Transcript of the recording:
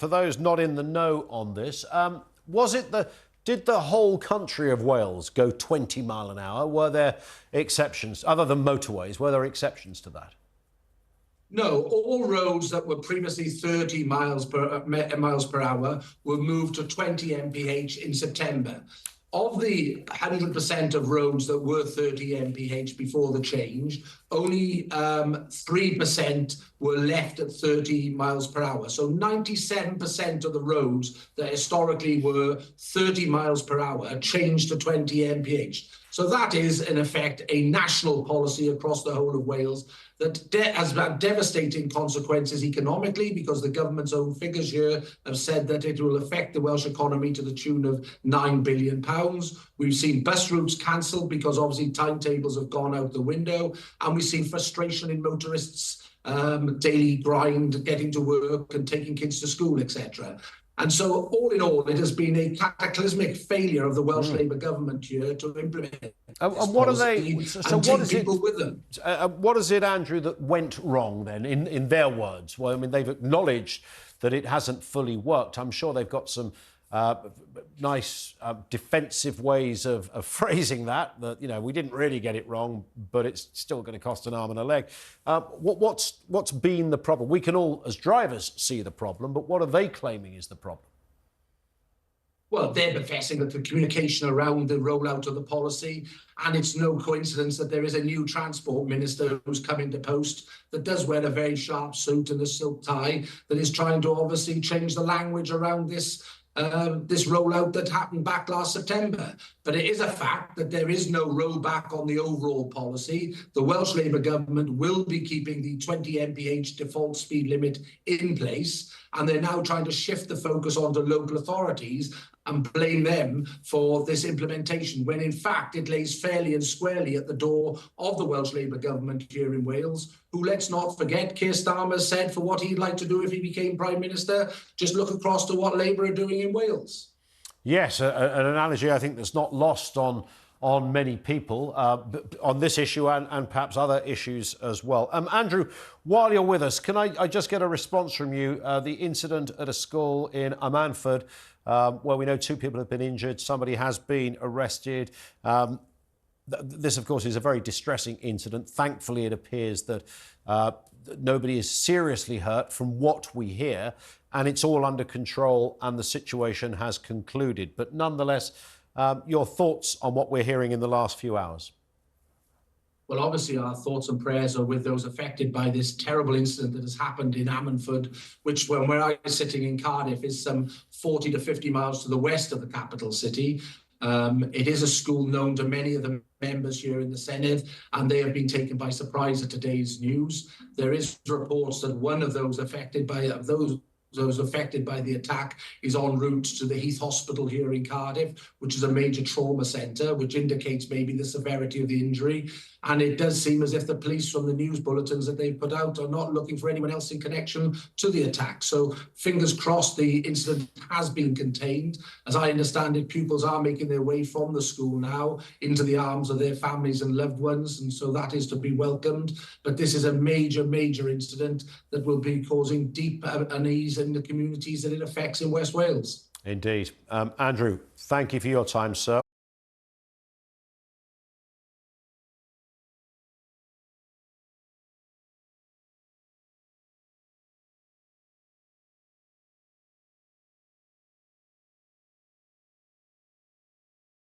for those not in the know on this, did the whole country of Wales go 20 mile an hour? Were there exceptions, other than motorways? Were there exceptions to that? No, all roads that were previously 30 miles per hour were moved to 20 mph in September. Of the 100% of roads that were 30 mph before the change, only 3% were left at 30 miles per hour. So 97% of the roads that historically were 30 miles per hour changed to 20 mph. So that is, in effect, a national policy across the whole of Wales that has had devastating consequences economically, because the government's own figures here have said that it will affect the Welsh economy to the tune of £9 billion. We've seen bus routes cancelled because obviously timetables have gone out the window, and we've seen frustration in motorists' daily grind, getting to work and taking kids to school, etc. And so, all in all, it has been a cataclysmic failure of the Welsh Labour government here to implement this and what are they? So what is people it? With them. What is it, Andrew, that went wrong then, in their words? Well, I mean, they've acknowledged that it hasn't fully worked. I'm sure they've got some nice defensive ways of phrasing that, you know, we didn't really get it wrong, but it's still going to cost an arm and a leg. What's been the problem? We can all, as drivers, see the problem, but what are they claiming is the problem? Well, they're professing that the communication around the rollout of the policy, and it's no coincidence that there is a new transport minister who's come into post that does wear a very sharp suit and a silk tie, that is trying to obviously change the language around this rollout that happened back last September. But it is a fact that there is no rollback on the overall policy. The Welsh Labour government will be keeping the 20 mph default speed limit in place, and they're now trying to shift the focus onto local authorities and blame them for this implementation, when in fact it lays fairly and squarely at the door of the Welsh Labour government here in Wales, who, let's not forget, Keir Starmer said for what he'd like to do if he became Prime Minister, just look across to what Labour are doing in Wales. Yes, an analogy I think that's not lost on many people on this issue and perhaps other issues as well. Andrew, while you're with us, can I just get a response from you? The incident at a school in Amanford, where we know 2 people have been injured, somebody has been arrested. This, of course, is a very distressing incident. Thankfully, it appears that nobody is seriously hurt from what we hear, and it's all under control and the situation has concluded. But nonetheless, your thoughts on what we're hearing in the last few hours? Well, obviously, our thoughts and prayers are with those affected by this terrible incident that has happened in Amanford, which, where I'm sitting in Cardiff, is some 40 to 50 miles to the west of the capital city. It is a school known to many of the members here in the Senedd, and they have been taken by surprise at today's news. There is reports that one of those affected by the attack is en route to the Heath Hospital here in Cardiff, which is a major trauma centre, which indicates maybe the severity of the injury. And it does seem as if the police, from the news bulletins that they've put out, are not looking for anyone else in connection to the attack. So fingers crossed the incident has been contained. As I understand it, pupils are making their way from the school now into the arms of their families and loved ones, and so that is to be welcomed. But this is a major, major incident that will be causing deep unease in the communities that it affects in West Wales. Indeed. Andrew, thank you for your time, sir.